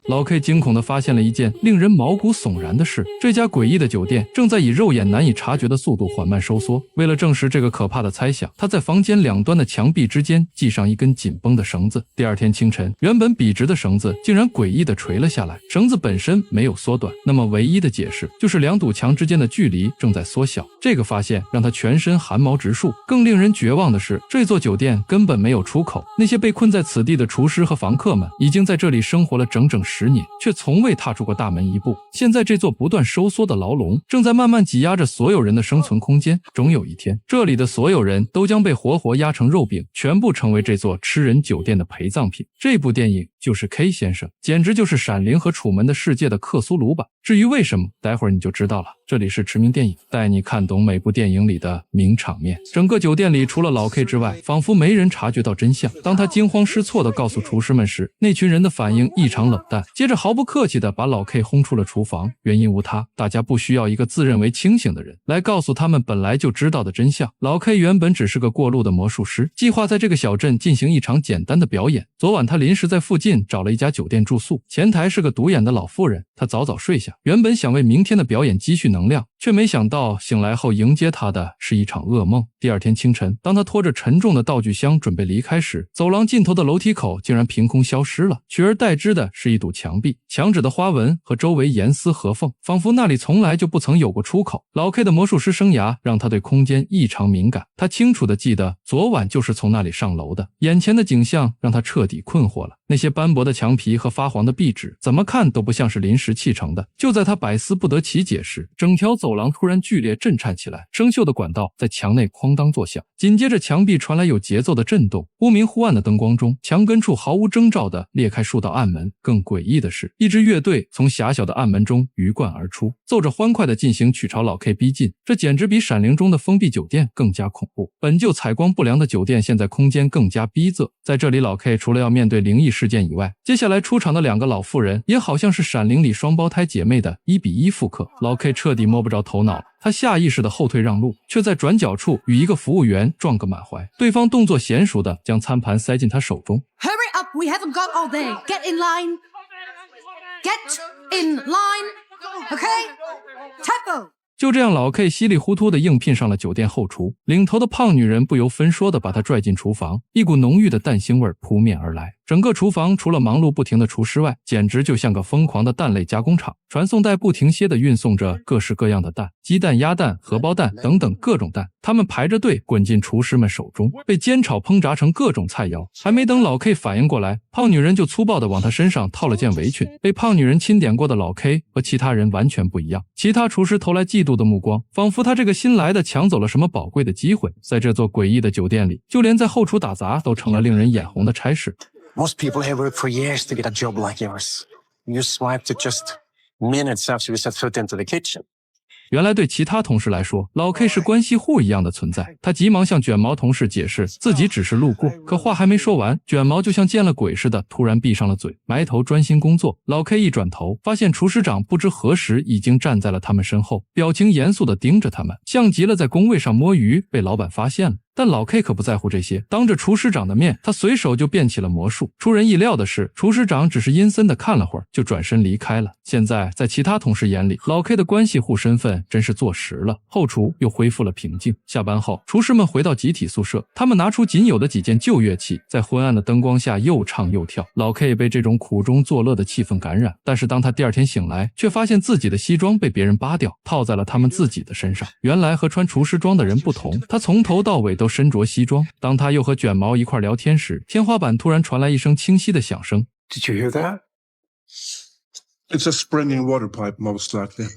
老 K 惊恐地发现了一件令人毛骨悚然的事，这家诡异的酒店正在以肉眼难以察觉的速度缓慢收缩。为了证实这个可怕的猜想，他在房间两端的墙壁之间系上一根紧绷的绳子。第二天清晨，原本笔直的绳子竟然诡异地垂了下来，绳子本身没有缩短，那么唯一的解释就是两堵墙之间的距离正在缩小。这个发现让他全身汗毛直竖。更令人绝望的是，这座酒店根本没有出口，那些被困在此地的厨师和房客们已经在这里生活了整整10年，却从未踏出过大门一步。现在这座不断收缩的牢笼正在慢慢挤压着所有人的生存空间，终有一天，这里的所有人都将被活活压成肉饼，全部成为这座吃人酒店的陪葬品。这部电影就是 K 先生，简直就是闪灵和楚门的世界的克苏鲁版。至于为什么，待会儿你就知道了。这里是驰名电影，带你看懂每部电影里的名场面。整个酒店里除了老 K 之外，仿佛没人察觉到真相。当他惊慌失措地告诉厨师们时，那群人的反应异常冷淡，接着毫不客气地把老 K 轰出了厨房。原因无他，大家不需要一个自认为清醒的人来告诉他们本来就知道的真相。老 K 原本只是个过路的魔术师，计划在这个小镇进行一场简单的表演。昨晚他临时在附近找了一家酒店住宿，前台是个独眼的老妇人，他早早睡下，原本想为明天的表演积蓄能量，却没想到醒来后迎接他的是一场噩梦。第二天清晨，当他拖着沉重的道具箱准备离开时，走廊尽头的楼梯口竟然凭空消失了，取而代之的是一堵墙壁，墙纸的花纹和周围严丝合缝，仿佛那里从来就不曾有过出口。老 K 的魔术师生涯让他对空间异常敏感，他清楚地记得昨晚就是从那里上楼的。眼前的景象让他彻底困惑了，那些斑驳的墙皮和发黄的壁纸怎么看都不像是临时砌成的。就在他百思不得其解时，整条走廊突然剧烈震颤起来，生锈的管道在墙内哐当作响，紧接着墙壁传来有节奏的震动。忽明忽暗的灯光中，墙根处毫无征兆地裂开数道暗门。更诡异的是，一支乐队从狭小的暗门中鱼贯而出，奏着欢快的进行曲朝老 K 逼近。这简直比闪灵中的封闭酒店更加恐怖。本就采光不良的酒店现在空间更加逼仄，在这里老 K 除了要面对灵异事件以外，接下来出场的两个老妇人也好像是闪灵里双胞胎姐妹的1:1复刻。老 K 彻底摸不着头脑了，他下意识的后退让路，却在转角处与一个服务员撞个满怀，对方动作娴熟的将餐盘塞进他手中。 Hurry up, we haven't got all day. Get in line. Get in line. Okay? Tempo. 就这样，老 K 稀里糊涂地应聘上了酒店后厨。领头的胖女人不由分说地把他拽进厨房，一股浓郁的蛋腥味扑面而来。整个厨房除了忙碌不停的厨师外，简直就像个疯狂的蛋类加工厂。传送带不停歇地运送着各式各样的蛋，鸡蛋、鸭蛋、荷包蛋等等各种蛋，它们排着队滚进厨师们手中，被煎炒烹炸成各种菜肴。还没等老 K 反应过来，胖女人就粗暴地往他身上套了件围裙。被胖女人钦点过的老 K 和其他人完全不一样，其他厨师投来嫉妒的目光，仿佛他这个新来的抢走了什么宝贵的机会。在这座诡异的酒店里，就连在后厨打杂都成了令人眼红的差事。Most people have worked for years to get a job like yours. You swiped it just minutes after we set foot into the kitchen. 原来对其他同事来说，老 K 是关系户一样的存在。他急忙向卷毛同事解释自己只是路过，可话还没说完，卷毛就像见了鬼似的突然闭上了嘴，埋头专心工作。老 K 一转头，发现厨师长不知何时已经站在了他们身后，表情严肃地盯着他们，像极了在工位上摸鱼被老板发现了。但老 K 可不在乎这些，当着厨师长的面，他随手就变起了魔术。出人意料的是，厨师长只是阴森地看了会儿，就转身离开了。现在在其他同事眼里，老 K 的关系户身份真是坐实了。后厨又恢复了平静。下班后，厨师们回到集体宿舍，他们拿出仅有的几件旧乐器，在昏暗的灯光下又唱又跳。老 K 被这种苦中作乐的气氛感染，但是当他第二天醒来，却发现自己的西装被别人扒掉，套在了他们自己的身上。原来和穿厨师装的人不同，他从头到尾都身着西装。当他又和卷毛一块聊天时，天花板突然传来一声清晰的响声。 Did you hear that? It's a springing water pipe, most likely.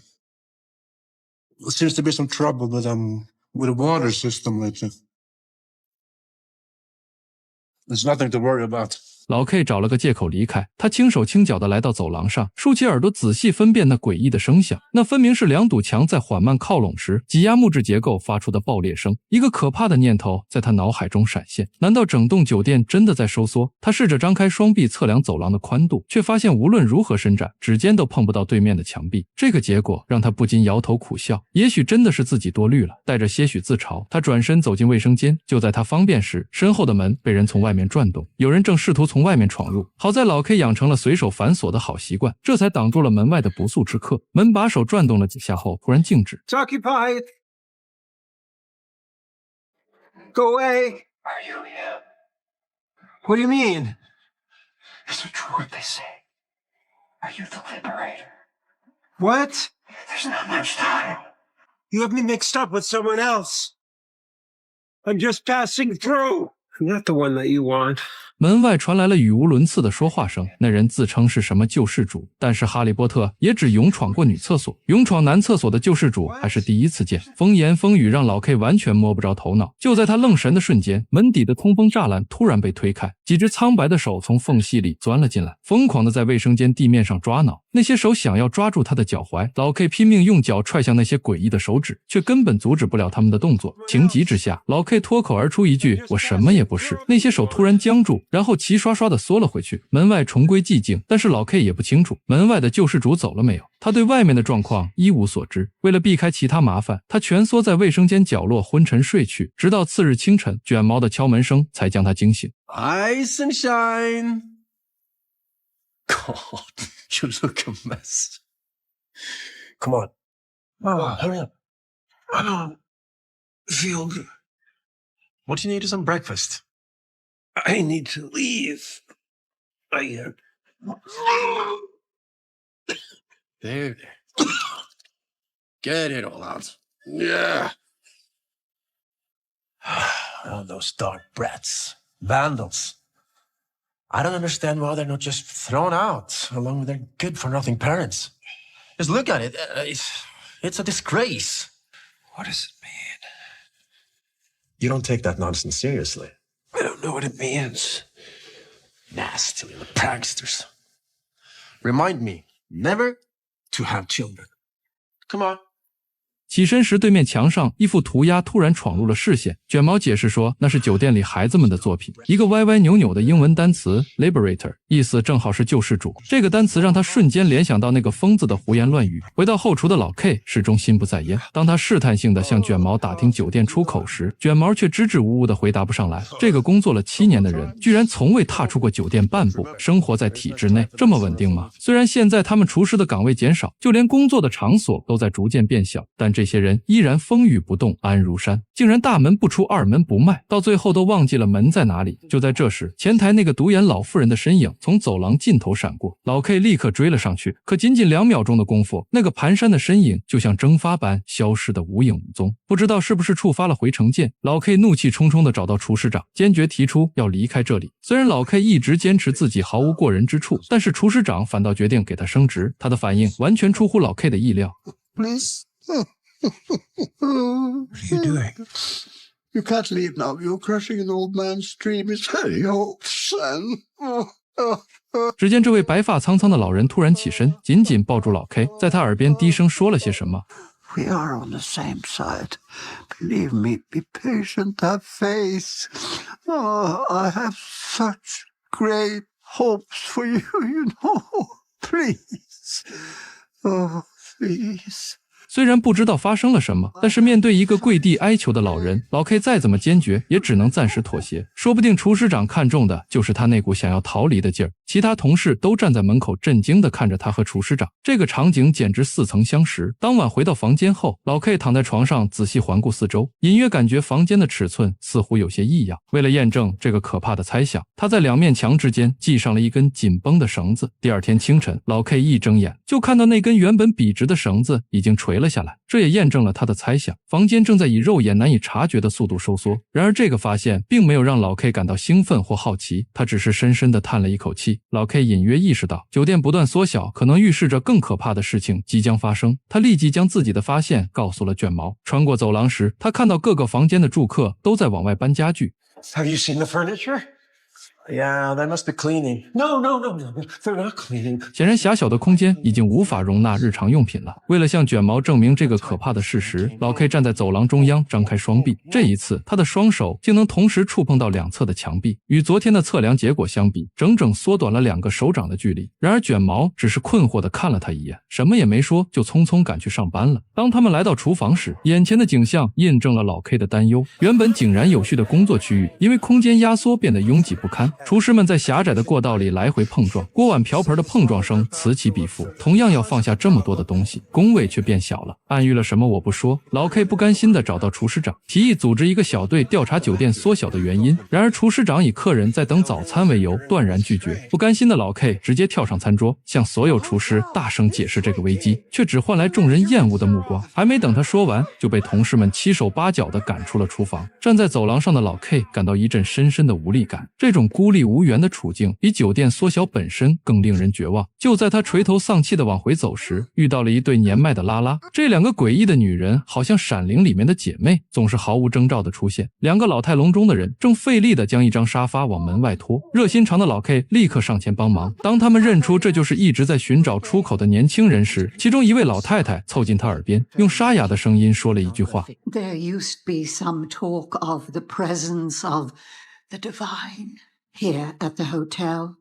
There seems to be some trouble with the water system lately. There's nothing to worry about. 老 K 找了个借口离开，他轻手轻脚地来到走廊上，竖起耳朵仔细分辨那诡异的声响。那分明是两堵墙在缓慢靠拢时，挤压木质结构发出的爆裂声。一个可怕的念头在他脑海中闪现：难道整栋酒店真的在收缩？他试着张开双臂测量走廊的宽度，却发现无论如何伸展，指尖都碰不到对面的墙壁。这个结果让他不禁摇头苦笑，也许真的是自己多虑了。带着些许自嘲，他转身走进卫生间。就在他方便时，身后的门被人从外面转动，有人正试图从从外面闯入。好在老 K 养成了随手反锁的好习惯，这才挡住了门外的不速之客。门把手转动了几下后，突然静止。It's occupied. Go away. Are you him? What do you mean? Is it true what they say? Are you the liberator? What? There's not much time. You have me mixed up with someone else. I'm just passing through. I'm not the one that you want. 门外传来了语无伦次的说话声，那人自称是什么救世主，但是哈利波特也只勇闯过女厕所，勇闯男厕所的救世主还是第一次见。风言风语让老 K 完全摸不着头脑。就在他愣神的瞬间，门底的通风栅栏突然被推开，几只苍白的手从缝隙里钻了进来，疯狂的在卫生间地面上抓挠。那些手想要抓住他的脚踝，老 K 拼命用脚踹向那些诡异的手指，却根本阻止不了他们的动作。情急之下，老 K 脱口而出一句：“我什么也不是。”那些手突然僵住，然后齐刷刷地缩了回去。门外重归寂静，但是老 K 也不清楚门外的救世主走了没有。他对外面的状况一无所知。为了避开其他麻烦，他蜷缩在卫生间角落昏沉睡去，直到次日清晨，卷毛的敲门声才将他惊醒。Ice and shine. God, you look a mess. Come on. Oh, hurry up. I don't feel good. What do you need is some breakfast? I need to leave. There. Get it all out. Yeah. Oh, those dark brats. Vandals. I don't understand why they're not just thrown out along with their good-for-nothing parents. Just look at it. It's a disgrace. What does it mean? You don't take that nonsense seriously. I don't know what it means. Nasty little pranksters. Remind me never to have children. Come on. 起身时，对面墙上一幅涂鸦突然闯入了视线。卷毛解释说，那是酒店里孩子们的作品，一个歪歪扭扭的英文单词 liberator， 意思正好是救世主。这个单词让他瞬间联想到那个疯子的胡言乱语。回到后厨的老 K 始终心不在焉。当他试探性地向卷毛打听酒店出口时，卷毛却支支吾吾地回答不上来。这个工作了7年的人，居然从未踏出过酒店半步，生活在体制内，这么稳定吗？虽然现在他们厨师的岗位减少，就连工作的场所都在逐渐变小，但这些人依然风雨不动，安如山，竟然大门不出二门不迈，到最后都忘记了门在哪里。就在这时，前台那个独眼老妇人的身影从走廊尽头闪过，老 K 立刻追了上去，可仅仅2秒钟的功夫，那个蹒跚的身影就像蒸发般消失得无影无踪。不知道是不是触发了回城键，老 K 怒气冲冲地找到厨师长，坚决提出要离开这里。虽然老 K 一直坚持自己毫无过人之处，但是厨师长反倒决定给他升职，他的反应完全出乎老 K 的意料。 Please. What are you doing? You can't leave now. You're crushing an old man's dream. It's very old, son. 只见这位白发苍苍的老人突然起身，紧紧抱住老 K， 在他耳边低声说了些什么。 We are on the same side. Believe me, be patient, have faith. Oh, I have such great hopes for you, you know. Please. Oh, please. 虽然不知道发生了什么，但是面对一个跪地哀求的老人，老 K 再怎么坚决也只能暂时妥协。说不定厨师长看中的就是他那股想要逃离的劲儿。其他同事都站在门口震惊地看着他和厨师长，这个场景简直似曾相识。当晚回到房间后，老 K 躺在床上仔细环顾四周，隐约感觉房间的尺寸似乎有些异样。为了验证这个可怕的猜想，他在2面墙之间系上了一根紧绷的绳子。第二天清晨，老 K 一睁眼就看到那根原本笔直的绳子已经垂了下来，这也验证了他的猜想，房间正在以肉眼难以察觉的速度收缩。然而这个发现并没有让老 K 感到兴奋或好奇，他只是深深地叹了一口气。老 K 隐约意识到酒店不断缩小可能预示着更可怕的事情即将发生，他立即将自己的发现告诉了卷毛。穿过走廊时，他看到各个房间的住客都在往外搬家具。 Have you seen the furniture? Yeah, they must be cleaning. No, they're not cleaning. 显然狭小的空间已经无法容纳日常用品了。为了向卷毛证明这个可怕的事实，老 K 站在走廊中央，张开双臂。这一次，他的双手竟能同时触碰到2侧的墙壁，与昨天的测量结果相比，整整缩短了2个手掌的距离。然而卷毛只是困惑地看了他一眼，什么也没说，就匆匆赶去上班了。当他们来到厨房时，眼前的景象印证了老 K 的担忧。原本井然有序的工作区域，因为空间压缩变得拥挤不堪。厨师们在狭窄的过道里来回碰撞，锅碗瓢盆的碰撞声此起彼伏。同样要放下这么多的东西，工位却变小了。暗喻了什么我不说，老 K 不甘心地找到厨师长，提议组织一个小队调查酒店缩小的原因。然而厨师长以客人在等早餐为由，断然拒绝。不甘心的老 K 直接跳上餐桌，向所有厨师大声解释这个危机，却只换来众人厌恶的目光。还没等他说完，就被同事们七手八脚地赶出了厨房。站在走廊上的老 K 感到一阵深深的无力感，这种孤立无援的处境比酒店缩小本身更令人绝望。就在他垂头丧气地往回走时，遇到了一对年迈的拉拉。这两个诡异的女人好像闪灵里面的姐妹，总是毫无征兆地出现。两个老态龙钟的人正费力地将一张沙发往门外拖，热心肠的老 K 立刻上前帮忙。当他们认出这就是一直在寻找出口的年轻人时，其中一位老太太凑近他耳边，用沙哑的声音说了一句话 There used to be some talk of the presence of the divine here at the hotel.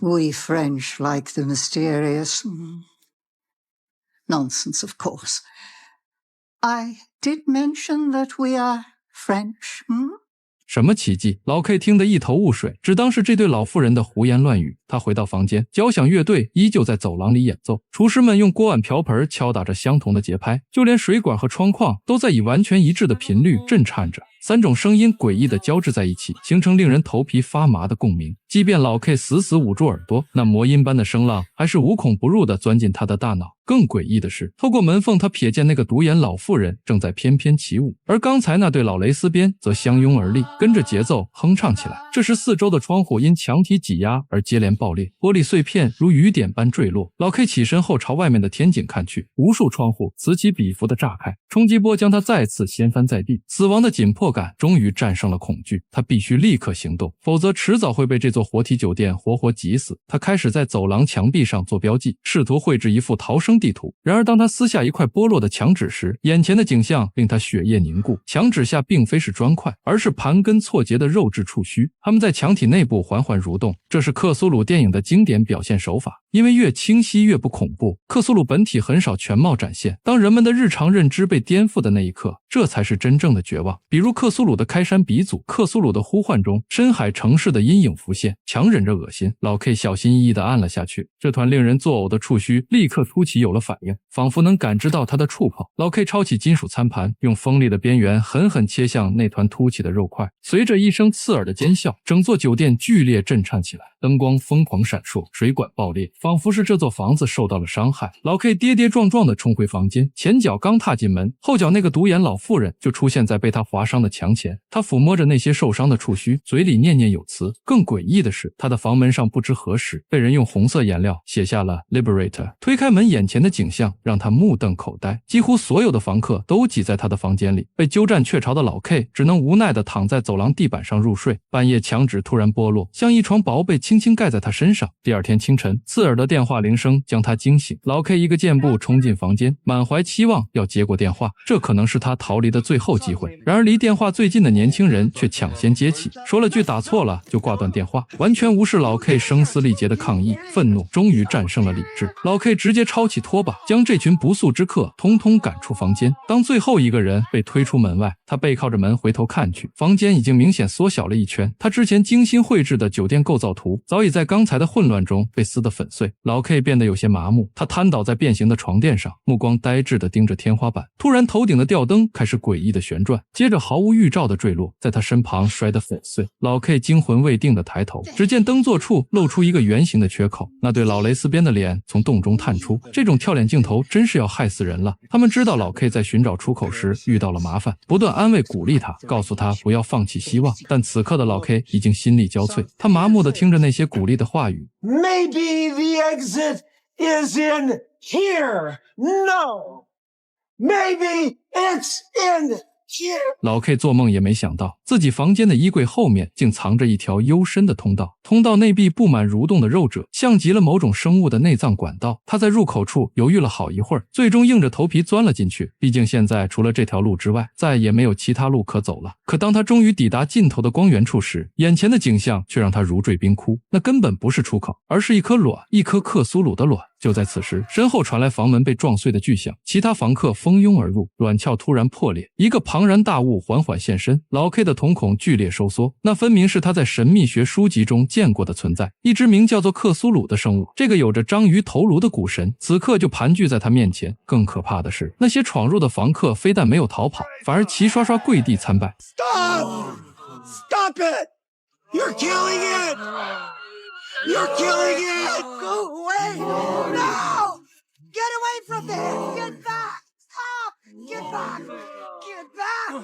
We French like the mysterious. Nonsense, of course. I did mention that we are French. 什么奇迹？老 K 听得一头雾水，只当是这对老妇人的胡言乱语。他回到房间，交响乐队依旧在走廊里演奏，厨师们用锅碗瓢盆敲打着相同的节拍，就连水管和窗框都在以完全一致的频率震颤着。三种声音诡异地交织在一起，形成令人头皮发麻的共鸣。即便老 K 死死捂住耳朵，那魔音般的声浪还是无孔不入地钻进他的大脑。更诡异的是，透过门缝他瞥见那个独眼老妇人正在翩翩起舞，而刚才那对老蕾丝边则相拥而立，跟着节奏哼唱起来。这时四周的窗户因墙体挤压而接连爆裂，玻璃碎片如雨点般坠落。老 K 起身后朝外面的天井看去，无数窗户此起彼伏地炸开，冲击波将他再次掀翻在地。死亡的紧迫感终于战胜了恐惧，他必须立刻行动，否则迟早会被这座活体酒店活活挤死。他开始在走廊墙壁上做标记，试图绘制一幅逃生地图。然而当他撕下一块剥落的墙纸时，眼前的景象令他血液凝固。墙纸下并非是砖块，而是盘根错节的肉质触须，它们在墙体内部缓缓蠕动。这是克苏鲁电影的经典表现手法，因为越清晰越不恐怖。克苏鲁本体很少全貌展现，当人们的日常认知被颠覆的那一刻，这才是真正的绝望。比如克苏鲁的开山鼻祖，克苏鲁的呼唤中，深海城市的阴影浮现，强忍着恶心，老 K 小心翼翼地按了下去。这团令人作呕的触须立刻凸起有了反应，仿佛能感知到它的触碰。老 K 抄起金属餐盘，用锋利的边缘狠狠切向那团凸起的肉块。随着一声刺耳的尖笑，整座酒店剧烈震颤起来，灯光疯狂闪烁，水管爆裂，仿佛是这座房子受到了伤害。老 K 跌跌撞撞地冲回房间，前脚刚踏进门，后脚那个独眼老妇人就出现在被他划伤的墙前。他抚摸着那些受伤的触须，嘴里念念有词。更诡异的是，他的房门上不知何时被人用红色颜料写下了 Liberator。 推开门，眼前的景象让他目瞪口呆，几乎所有的房客都挤在他的房间里。被鸠占鹊巢的老 K 只能无奈地躺在走廊地板上入睡。半夜墙纸突然剥落，像一床薄被轻轻盖在他身上。第二天清晨，刺耳的电话铃声将他惊醒。老 K 一个箭步冲进房间，满怀期望要接过电话，这可能是他逃离的最后机会。然而离电话最近的年轻人却抢先接起，说了句打错了就挂断电话，完全无视老 K 声嘶力竭的抗议。愤怒终于战胜了理智，老 K 直接抄起拖把，将这群不速之客通通赶出房间。当最后一个人被推出门外，他背靠着门回头看去，房间已经明显缩小了一圈。他之前精心绘制的酒店构造图早已在刚才的混乱中被撕得粉碎。老 K 变得有些麻木，他瘫倒在变形的床垫上，目光呆滞地盯着天花板。突然头顶的吊灯开始诡异的旋转，接着毫无预兆的坠落，在他身旁摔得粉碎。老 K 惊魂未定地抬头，只见灯座处露出一个圆形的缺口，那对老蕾丝边的脸从洞中探出。这种跳脸镜头真是要害死人了。他们知道老 K 在寻找出口时遇到了麻烦，不断安慰鼓励他，告诉他不要放弃希望。但此刻的老 K 已经心力交瘁，他麻木地听着那些鼓励的话语。 Maybe the exit is in here. No. Maybe it's in老 K 做梦也没想到，自己房间的衣柜后面竟藏着一条幽深的通道，通道内壁布满蠕动的肉褶，像极了某种生物的内脏管道。他在入口处犹豫了好一会儿，最终硬着头皮钻了进去。毕竟现在除了这条路之外，再也没有其他路可走了。可当他终于抵达尽头的光源处时，眼前的景象却让他如坠冰窟。那根本不是出口，而是一颗卵，一颗克苏鲁的卵。就在此时，身后传来房门被撞碎的巨响，其他房客蜂拥而入，卵鞘突然破裂，一个庞然大物缓缓现身。老 K 的瞳孔剧烈收缩，那分明是他在神秘学书籍中见过的存在，一只名叫做克苏鲁的生物。这个有着章鱼头颅的古神，此刻就盘踞在他面前。更可怕的是，那些闯入的房客非但没有逃跑，反而齐刷刷跪地参拜。Stop! Stop it! You're killing it! You're killing it! Go away! No! Get away from there! Get back! Stop! Get back! Get back! No!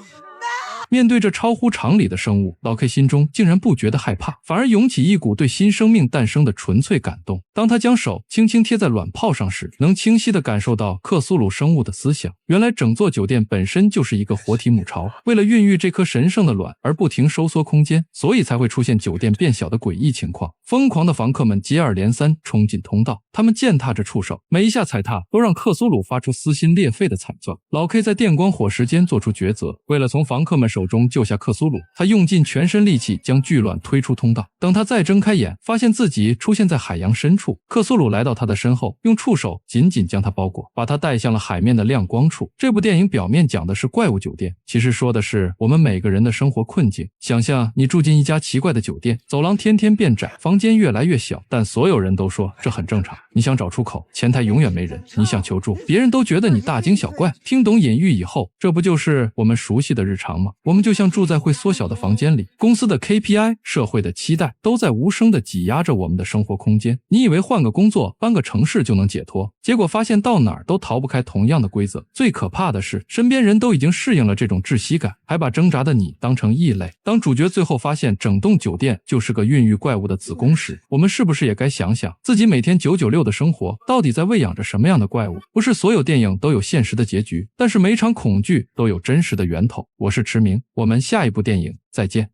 面对这超乎常理的生物，老 K 心中竟然不觉得害怕，反而涌起一股对新生命诞生的纯粹感动。当他将手轻轻贴在卵泡上时，能清晰地感受到克苏鲁生物的思想。原来整座酒店本身就是一个活体母巢，为了孕育这颗神圣的卵而不停收缩空间，所以才会出现酒店变小的诡异情况。疯狂的房客们接二连三冲进通道，他们践踏着触手，每一下踩踏都让克苏鲁发出撕心裂肺的惨叫。老 K 在电光火石间做出抉择，为了从房客们手中救下克苏鲁，他用尽全身力气将巨卵推出通道。等他再睁开眼，发现自己出现在海洋深处。克苏鲁来到他的身后，用触手紧紧将他包裹，把他带向了海面的亮光处。这部电影表面讲的是怪物酒店，其实说的是我们每个人的生活困境。想象你住进一家奇怪的酒店，走廊天天变窄，房间越来越小，但所有人都说这很正常。你想找出口，前台永远没人；你想求助，别人都觉得你大惊小怪。听懂隐喻以后，这不就是我们熟悉的日常吗？我们就像住在会缩小的房间里，公司的 KPI、社会的期待都在无声地挤压着我们的生活空间。你以为换个工作、搬个城市就能解脱，结果发现到哪儿都逃不开同样的规则。最可怕的是，身边人都已经适应了这种窒息感，还把挣扎的你当成异类。当主角最后发现整栋酒店就是个孕育怪物的子宫时，我们是不是也该想想自己每天996的生活到底在喂养着什么样的怪物？不是所有电影都有现实的结局，但是每场恐惧都有真实的源头。我是驰明，我们下一部电影再见。